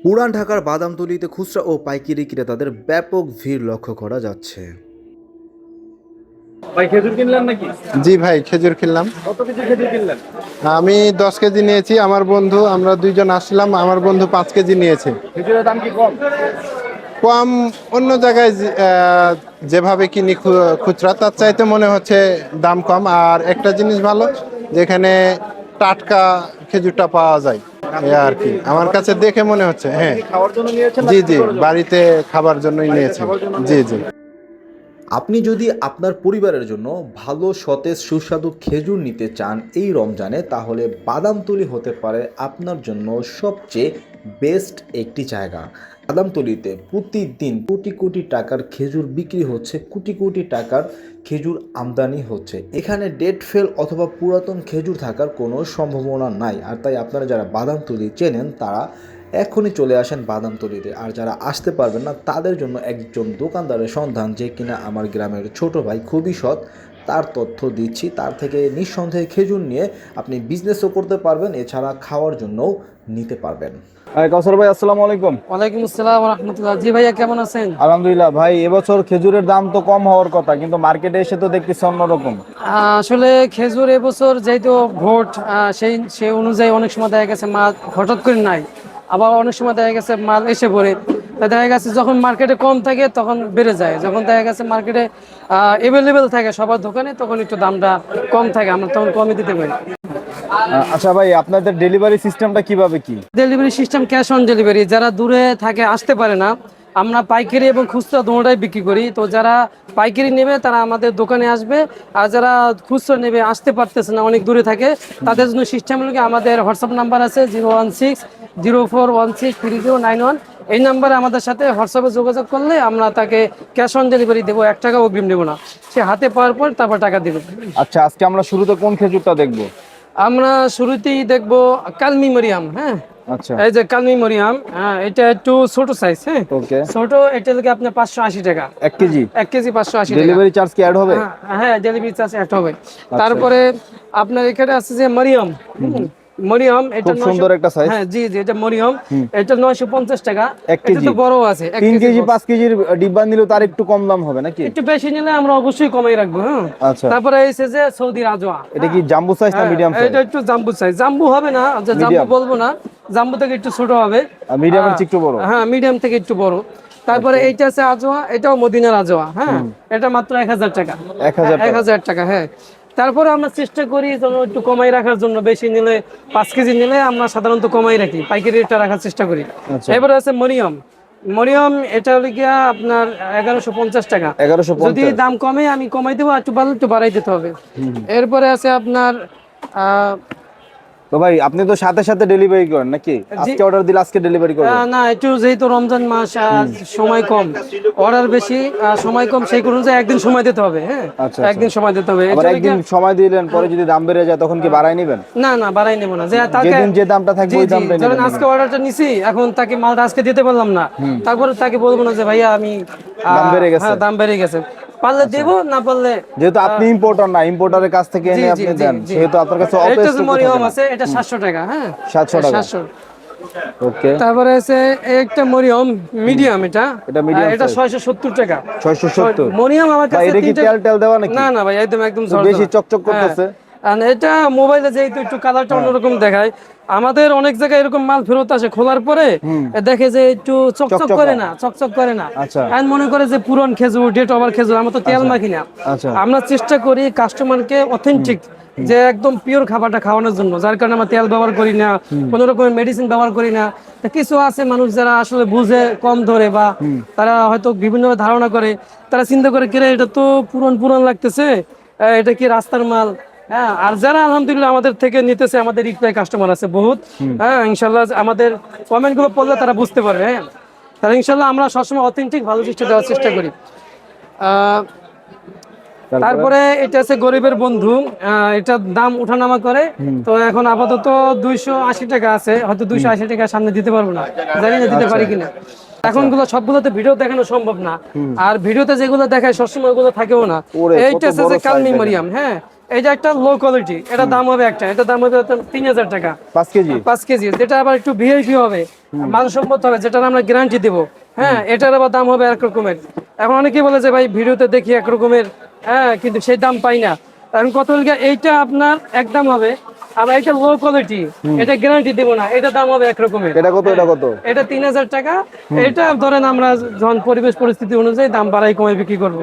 পুরান ঢাকার বাদামতলীতে খুচরা ও পাইকারি ক্রেতাদের ব্যাপক ভিড় লক্ষ্য করা যাচ্ছে। ভাই খেজুর কিনলেন নাকি? জি ভাই, খেজুর কিনলাম। কত কেজি খেজুর কিনলেন? আমি 10 কেজি নিয়েছি। আমার বন্ধু, আমরা দুইজন আসলাম, আমার বন্ধু 5 কেজি নিয়েছে। খেজুরের দাম কি কম? কম। অন্য জায়গায় যেভাবে কিনি খুচরা, তার চাইতে মনে হচ্ছে দাম কম। আর একটা জিনিস ভালো, যেখানে টাটকা খেজুরটা পাওয়া যায়, এই আর কি আমার কাছে দেখে মনে হচ্ছে। হ্যাঁ, আপনি খাওয়ার জন্য নিয়েছেন না জি বিক্রি জি, করার জন্য? বাড়িতে খাবার জন্যই নিয়েছি। খাবার জন্য জি নিয়েছেন। জি। আপনি যদি আপনার পরিবারের জন্য ভালো সতেজ সুস্বাদু খেজুর নিতে চান এই রমজানে, তাহলে বাদামতলী হতে পারে আপনার জন্য সবচেয়ে বেস্ট একটি জায়গা। বাদামতলীতে প্রতিদিন কোটি কোটি টাকার খেজুর বিক্রি হচ্ছে, কোটি কোটি টাকার খেজুর আমদানি হচ্ছে। এখানে ডেট ফেল অথবা পুরাতন খেজুর থাকার কোনো সম্ভাবনা নাই। আর তাই আপনারা যারা বাদামতলী চেনেন তারা এখনই চলে আসেন বাদামতলীতে। আর যারা আসতে পারবেন না তাদের জন্য একজন দোকানদারের সন্ধান, যে কিনা আমার গ্রামের ছোট ভাই, খুবই সৎ, তার তথ্য দিচ্ছি। তার থেকে নিঃসন্দেহে খেজুর নিয়ে আপনি বিজনেসও করতে পারবেন, এছাড়া খাওয়ার জন্যও নিতে পারবেন। কাউসার ভাই, আসসালামু আলাইকুম। ওয়ালাইকুম আসসালাম রাহমাতুল্লাহ। জি ভাইয়া, কেমন আছেন? আলহামদুলিল্লাহ ভাই, এবছর খেজুরের দাম তো কম হওয়ার কথা, কিন্তু মার্কেটে এসে তো দেখতেছি অন্যরকম। আসলে খেজুর এবছর যেহেতু ভোট, সেই অনুযায়ী অনেক সময় দেখা গেছে মাল হঠাৎ করে নাই, আবার অনেক সময় দেখা গেছে মাল এসে পড়ে। তা দেখা গেছে যখন মার্কেটে কম থাকে তখন বেড়ে যায়, যখন দেখা গেছে মার্কেটে অ্যাভেলেবেল থাকে সবার দোকানে তখন একটু দামটা কম থাকে, আমরা তখন কমই দিতে পারি। আচ্ছা ভাই, আপনাদের ডেলিভারি সিস্টেমটা কিভাবে কি? Delivery system cash on delivery. যারা দূরে থাকে আসতে পারে না, আমরা পাইকারি এবং খুচরা দুটোটাই বিক্রি করি। তো যারা পাইকারি নেবে তারা আমাদের দোকানে আসবে, আর যারা খুচরা নেবে আসতে পারতেছে না, অনেক দূরে থাকে, তাদের জন্য সিস্টেম হলো কি, আমাদের হোয়াটসঅ্যাপ নাম্বার আছে 01604163091। এই নাম্বারে আমাদের সাথে হোয়াটসঅ্যাপে যোগাযোগ করলে আমরা তাকে ক্যাশ অন ডেলিভারি দেবো, 1 টাকা অগ্রিম নেবো না, সে হাতে পাওয়ার পর তারপর টাকা দেবে। আচ্ছা, আজকে আমরা শুরুতে কোন খেজুরটা দেখবো? আমরা শুরুতেই দেখবো কালমি মরিয়াম। হ্যাঁ, আচ্ছা, এই যে কালমি মরিয়াম, হ্যাঁ, এটা একটু ছোট সাইজ। হ্যাঁ, ওকে। ছোট, এটা থেকে আপনার 580 টাকা 1 কেজি। 1 কেজি 580 টাকা। ডেলিভারি চার্জ কি অ্যাড হবে? হ্যাঁ, ডেলিভারি চার্জ একটা হবে। তারপরে আপনার এখানে আছে যে মরিয়ম। মরিয়ম, এটা খুব সুন্দর একটা সাইজ। হ্যাঁ জি জি, এটা মরিয়ম, এটা 950 টাকা। 1 এটা কেজি। তো বড় আছে, 3 কেজি 5 কেজির ডিব্বা নিলেও তার একটু কম দাম হবে নাকি? একটু বেশি নিলে আমরা অবশ্যই কমাই রাখবো। হ্যাঁ, আচ্ছা। তারপরে এসে যে সৌদি রাজওয়া। এটা কি জাম্বো সাইজ না মিডিয়াম সাইজ? এটা একটু জাম্বু সাইজ। জাম্বু হবে না, যে জাম্বু বলবো না, জাম্বু থেকে একটু ছোট হবে। মিডিয়ামের চেয়ে একটু বড়। হ্যাঁ, মিডিয়াম থেকে একটু বড়। তারপরে এইটা আছে আজওয়া, এটাও মদিনার আজওয়া। হ্যাঁ, এটা মাত্র 1000 টাকা। 1000 টাকা। হ্যাঁ, তারপরে আমরা চেষ্টা করি যেন একটু কমাই রাখার জন্য। বেশি নিলে 5 কেজি নিলে আমরা সাধারণত কমাই রাখি, পাইকারি রেটটা রাখার চেষ্টা করি। এবারে আছে মরিয়ম। মরিয়ম, এটা হলো গিয়া আপনার 1150 টাকা। 1150। যদি দাম কমে আমি কমাই দেবো, একটু বাড়লে একটু বাড়াই দিতে হবে। এরপরে আছে আপনার তো ভাই, আপনি তো সাথে সাথে ডেলিভারি করেন নাকি? আজকে অর্ডার দিলে আজকে ডেলিভারি করবেন? না, একটু যেহেতু রমজান মাস, সময় কম, অর্ডার বেশি, সময় কম, সেই অনুযায়ী একদিন সময় দিতে হবে। হ্যাঁ, আচ্ছা, একদিন সময় দিতে হবে। আবার একদিন সময় দিলেন, পরে যদি দাম বেড়ে যায় তখন কি বাড়াই নেবেন? না না, বাড়াই নেব না। যেদিন যে দামটা থাকবে ওই দামটাই নেবেন। ধরেন আজকে অর্ডারটা নিছি, এখন তাকে মালটা আজকে দিতে পারলাম না, তারপরে তাকে বলবো না যে ভাইয়া আমি দাম বেড়ে গেছে। হ্যাঁ, দাম বেড়ে গেছে, পারলে দেবো, না পারলে। যেহেতু আপনি ইম্পোর্টার না, ইম্পোর্টারের কাছ থেকে এনে আপনি দেন, সেহেতু আপনার কাছে এটা যে অপেস্ট মরিয়ম আছে, এটা 700 টাকা। হ্যাঁ, 700 টাকা। 700। ওকে। তারপরে আছে একটা মরিয়ম মিডিয়াম, এটা medium এটা size। 670 টাকা। 670। মরিয়ম আমার ভাই, কাছে এটা কি তেল তেল দেওয়া নাকি? না না ভাই, একদম বেশি চকচক করতেছে। আর এটা মোবাইলে যেহেতু একটু কালারটা অন্যরকম দেখায়, আমাদের অনেক জায়গায় এরকম মাল ফেরত আসে, খোলার পরে দেখে যে একটু চকচক করে না, চকচক করে না, আচ্ছা। আর মনে করে যে পুরন খেজুর, ডেট ওভার খেজুর। আমরা তো তেল মাখি না, আচ্ছা। আমরা চেষ্টা করি কাস্টমারকে অথেন্টিক, যে একদম পিওর খাবারটা খাওয়ানোর জন্য, যার কারণে আমরা তেল ব্যবহার করি না, কোনো রকমের মেডিসিন ব্যবহার করি না। তা কিছু আছে মানুষ যারা আসলে বুঝে কম ধরে, বা তারা হয়তো বিভিন্নভাবে ধারণা করে, তারা চিন্তা করে কিরে এটা তো পুরন পুরন লাগতেছে, এটা কি রাস্তার মাল। হ্যাঁ, আর যারা আলহামদুলিল্লাহ আমাদের থেকে নিতেছে, আমাদের রিপ্লাই কাস্টমার আছে বহুত। হ্যাঁ, ইনশাল্লাহ আমাদের কমেন্টগুলো পড়লে তারা বুঝতে পারবে। হ্যাঁ, তাহলে ইনশাল্লাহ আমরা সবসময় অথেন্টিক ভালো জিনিসটা দেওয়ার চেষ্টা করি। তারপরে এটা আছে গরিবের বন্ধু, এটার দাম উঠানামা করে। তো এখন আপাতত 280 টাকা আছে, হয়তো 280 টাকা সামনে দিতে পারবো না, জানি না দিতে পারি কিনা। এখন সবগুলোতে ভিডিও দেখানো সম্ভব না, আর ভিডিওতে যেগুলো দেখায় সবসময় ওগুলো থাকেও না। এইটা আছে যে কালমি মরিয়াম। হ্যাঁ, এটা একটা লো কোয়ালিটি, এটা দাম হবে একটা, এটা দাম হবে 3000 টাকা 5 কেজি 5 কেজি। যেটা আবার একটু ভিআইপি হবে, মানসম্মত হবে, যেটার আমরা গ্যারান্টি দেবো, হ্যাঁ, এটার আবার দাম হবে এক রকমের। এখন অনেকেই বলে যে ভাই ভিডিওতে দেখি এক রকমের, হ্যাঁ, কিন্তু সেই দাম পাই না। এখন কত হল গিয়ে, এইটা আপনার একদম হবে, আবার এটা লো কোয়ালিটি, এটা গ্যারান্টি দেবো না, এটা দাম হবে এক রকমের। এটা কত এটা কত? এটা 3000 টাকা। এটা ধরেন আমরা যখন পরিবেশ পরিস্থিতি অনুযায়ী দাম বাড়াই কমে বিক্রি করবো।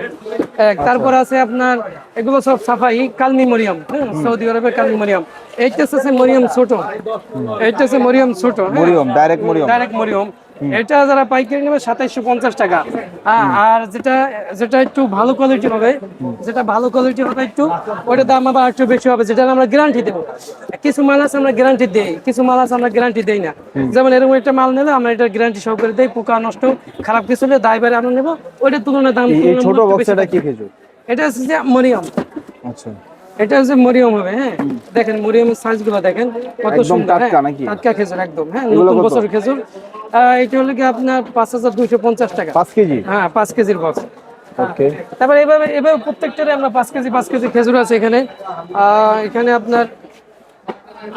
তারপর আছে আপনার এগুলো সব সাফাই কালমি মরিয়াম, সৌদি আরবের কালমি মরিয়াম। এইটা আছে মরিয়াম ছোট, এইটা আছে মরিয়াম ছোট, মরিয়ম, ডাইরেক্ট মরিয়ম। ডাইরেক্ট মরিয়ম। এটা যারা পাইকারি নেবে 2750 টাকা। হ্যাঁ, আর যেটা যেটা একটু ভালো কোয়ালিটি হবে, যেটা ভালো কোয়ালিটি হবে একটু, ওটার দাম আবার একটু বেশি হবে, যেটা আমরা গ্যারান্টি দেবো। কিছু মাল আছে আমরা গ্যারান্টি দেই, কিছু মাল আছে আমরা গ্যারান্টি দেই না। যেমন এরকম একটা মাল নিলে আমরা এটা গ্যারান্টি সহকারে দেই, পোকা নষ্ট খারাপ কিছু হলে দায় বাইরে আমরা নেবো, ওইটার তুলনায় দাম এই ছোট বক্সটা কি খেজুর? এটা হচ্ছে যে মরিয়াম। আচ্ছা, এটা হচ্ছে মরিয়ম হবে। হ্যাঁ, দেখেন মরিয়মের সাইজ গুলো দেখেন কত একদম সুন্দর। টাটকা নাকি? টাটকা খেজুর একদম, হ্যাঁ, এগুলো নতুন কত? বছরের খেজুর। এটা হলো কি আপনার 5250 টাকা 5 কেজি। হ্যাঁ, 5 কেজির বক্স। ওকে, তারপরে এভাবে এভাবে প্রত্যেকটারে আমরা 5 কেজি খেজুর আছে এখানে। এখানে আপনার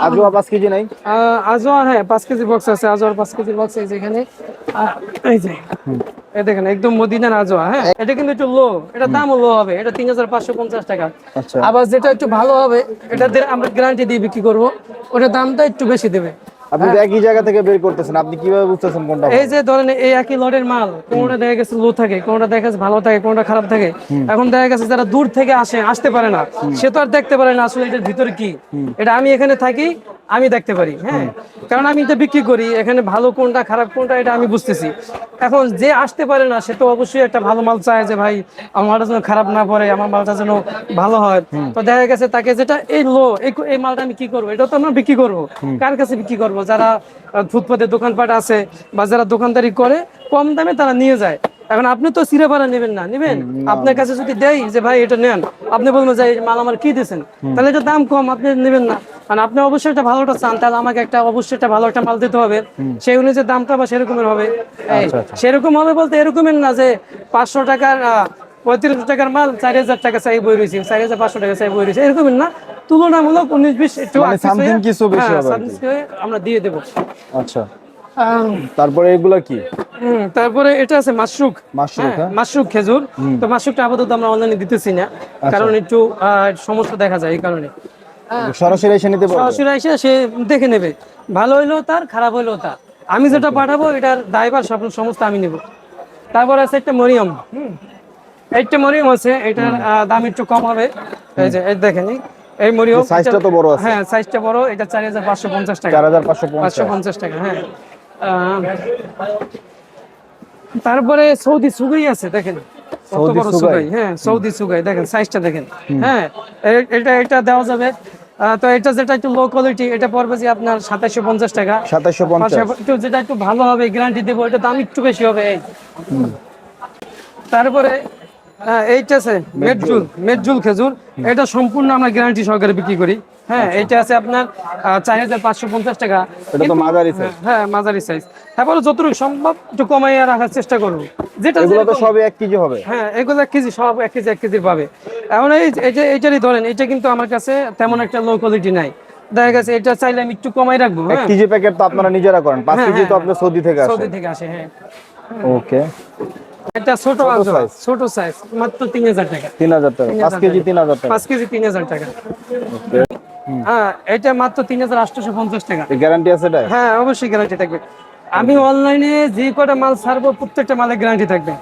আজওয়া 5 কেজি নাই? আজওয়া, হ্যাঁ, 5 কেজি বক্স আছে, আজওয়ার 5 কেজি বক্স এই যে এখানে। এই যে এই দেখেন একদম মদিনার আজওয়া। হ্যাঁ, এটা কিন্তু একটু লো, এটা দামও লো হবে, এটা 3550 টাকা। আচ্ছা, আবার যেটা একটু ভালো হবে, এটা আমরা গ্যারান্টি দিয়ে বিক্রি করবো, ওটার দামটা একটু বেশি দেবে। আপনি তো একই জায়গা থেকে বের করতেছেন, আপনি কিভাবে বুঝতেছেন কোনটা এই যে ধরেন এই একই লটের মাল, কোনটা দেখা গেছে লো থাকে, কোনটা দেখা গেছে ভালো থাকে, কোনটা খারাপ থাকে। এখন দেখা গেছে যারা দূর থেকে আসতে পারে না, সে তো আর দেখতে পারে না আসলে এটার ভিতরে কি। এটা আমি এখানে থাকি, আমি দেখতে পারি। হ্যাঁ, কারণ আমি এটা বিক্রি করি, এখানে ভালো কোনটা খারাপ কোনটা এটা আমি বুঝতেছি। এখন যে আসতে পারে না, সে তো অবশ্যই একটা ভালো মাল চায়, যে ভাই আমার মালটা যেন খারাপ না পড়ে, আমার মালটা যেন ভালো হয়। তো দেখা গেছে তাকে যেটা এই লো, এই মালটা আমি কি করবো, এটা তো আমরা বিক্রি করবো কার কাছে বিক্রি করবো? যারা ফুটপাতে দোকানপাট আছে বা যারা দোকানদারি করে কম দামে তারা নিয়ে যায়। এখন আপনি তো চিরাপাড়া নেবেন না, নেবেন আপনার কাছে যদি দেয় যে ভাই এটা নেন, আপনি বলবেন যে এই মাল আমার কি দিয়েছেন, তাহলে এটা দাম কম, আপনি নেবেন না। কারণ আপনি অবশ্যই একটা ভালোটা চান, তাহলে আমাকে অবশ্যই একটা ভালো একটা মাল দিতে হবে, সেই অনুযায়ী দামটা বা সেরকমের হবে। সেরকম হবে বলতে এরকমের না যে 500 টাকার 35 টাকার মাল 4000 টাকা চাই বই রয়েছে, 4500 টাকা চাই বই রয়েছে, এরকমের না, তুলনামূলক 19-20 একটু সামথিং কিছু বেশি হবে আর কি। আমরা দিয়ে দেবো। আচ্ছা, তারপরে এগুলা কি? তারপরে এটা আছে মাশরুক। মাশরুক খেজুর। তো মাশরুকটা আপাতত আমরা অনলাইনে দিতেছি না, কারণ একটু সমস্যা দেখা যায়, এই কারণে। সরাসরি এসে নিতে পারবে? সরাসরি এসে সে দেখে নেবে, ভালো হইলো তার, খারাপ হইলো তার। আমি যেটা পাঠাবো এটার দায়ভার সমস্ত আমি নেব। তারপর আছে একটা মরিয়ম। একটা মরিয়ম আছে, এটার দাম একটু কম হবে। এই যে এই দেখেন এই মরিয়ম সাইজটা তো বড় আছে। হ্যাঁ, সাইজটা বড়, এটা 4550 টাকা। 4550 টাকা। হ্যাঁ, তারপরে সৌদি সুগাই আছে, দেখেন কত বড় সুগাই। হ্যাঁ, সৌদি সুগাই দেখেন, সাইজটা দেখেন। হ্যাঁ, এটা দেওয়া যাবে। তো এটা যেটা একটু লো কোয়ালিটি, এটা পড়বে যে আপনার 2750 টাকা। 2750। একটু যেটা একটু ভালো হবে, গ্যারান্টি দেবো, এটা দাম একটু বেশি হবে। তারপরে এইটা আছে মেটজুল খেজুর, এটা সম্পূর্ণ আমরা গ্যারান্টি সহকারে বিক্রি করি। হ্যাঁ, এটা আছে আপনার 4550 টাকা। এটা তো মাঝারি সাইজ। হ্যাঁ, মাঝারি সাইজ। তারপরে যতটুকু সম্ভব একটু কমাইয়া রাখার চেষ্টা করবো, যেটা এগুলো তো সবই 1 কেজি হবে? হ্যাঁ, এগুলো 1 কেজি, সব 1 কেজি 1 কেজির পাবে। এখন এইটারই ধরেন, এটা কিন্তু আমার কাছে তেমন একটা লো কোয়ালিটি নাই, দেখা গেছে এটা চাইলে আমি একটু কমাই রাখবো। 1 কেজি প্যাকেট তো আপনারা নিজেরা করেন, 5 কেজি তো আপনার সৌদি থেকে আসে। সৌদি থেকে আসে। হ্যাঁ, ওকে, এটা ছোট সাইজ, মাত্র 3000 টাকা। 3000 টাকা 5 কেজি 3000 টাকা। 5 কেজি 3000 টাকা। হ্যাঁ, এটা মাত্র 3850 টাকা। গ্যারান্টি আছে এটা? হ্যাঁ, অবশ্যই গ্যারান্টি থাকবে। আমি অনলাইনে যে কটা মাল ছাড়বো প্রত্যেকটা মালের গ্যারান্টি থাকবে।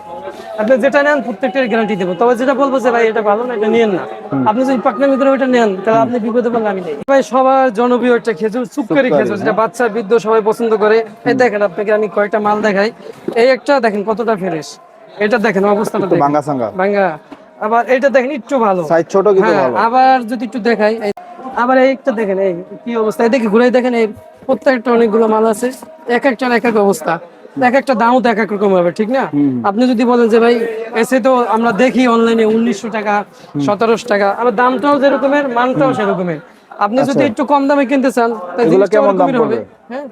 আপনি যেটা নেন প্রত্যেকটার গ্যারান্টি দেবো, তবে যেটা বলবো যে ভাই এটা ভালো না, এটা নিয়েন না। আপনি যদি পাকনামি করে ওইটা নেন, তাহলে আপনি বিপদে পড়লে আমি নেই। ভাই সবার জনপ্রিয় একটা খেজুর, সুপকারি খেজুর, যেটা বাচ্চা বৃদ্ধ সবাই পছন্দ করে। এই দেখেন, আপনাকে আমি কয়েকটা মাল দেখাই। এই একটা দেখেন কতটা ফ্রেশ, এটা দেখেন অবস্থাটা দেখেন, ভাঙা। আবার এটা দেখেন একটু ভালো, সাইজ ছোট কিন্তু ভালো। আবার যদি একটু দেখাই, আবার এই একটা দেখেন, এই কি অবস্থা, দেখি ঘুরাই দেখেন, এই প্রত্যেকটা অনেকগুলো মাল আছে, এক একটার এক এক অবস্থা, এক একটা দামও তো এক এক রকম হবে, ঠিক না? আপনি যদি বলেন যে ভাই এসে তো আমরা দেখি অনলাইনে 1900 টাকা 1700 টাকা, আবার দামটাও যেরকমের মানটাও সেরকমের। আপনি যদি একটু কম দামে কিনতে চান, তাহলে জিনিসটা ওরকমই হবে। হ্যাঁ,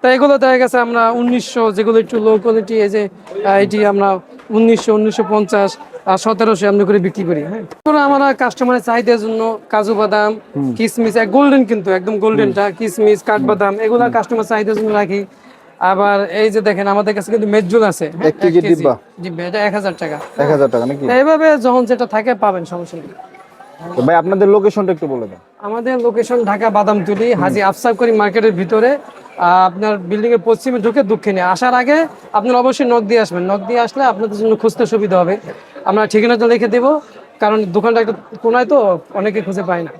তা এগুলো দেখা গেছে আমরা 1900, যেগুলো একটু লো কোয়ালিটি, এই যে এটি আমরা 1900, 1950 আর 1700 এমনি করে বিক্রি করি। হ্যাঁ, এগুলো আমরা কাস্টমারের চাহিদার জন্য কাজু বাদাম, কিশমিশ, গোল্ডেন কিন্তু একদম গোল্ডেনটা, কিশমিশ, কাঠবাদাম, এগুলা কাস্টমার চাহিদার জন্য রাখি। আবার এই যে দেখেন আমাদের কাছে কিন্তু মেজুল আছে, হ্যাঁ, 1 কেজি ডিব্বা ডিব্বা, এটা 1000 টাকা। 1000 টাকা নাকি? এইভাবে যখন যেটা থাকে পাবেন, সমস্যা নেই। তো ভাই আপনাদের লোকেশনটা একটু বলে দেন। আমাদের লোকেশন ঢাকা বাদামতলী, হাজী আফসার করিম মার্কেটের ভিতরে। আপনার বিল্ডিং এর পশ্চিমে ঢুকে দক্ষিণে আসার আগে আপনার অবশ্যই নক দিয়ে আসবেন। নক দিয়ে আসলে আপনাদের জন্য খুঁজতে সুবিধা হবে। আমরা ঠিকানাটা লিখে দেবো, কারণ দোকানটা একটা কোনায় তো অনেকে খুঁজে পায় না।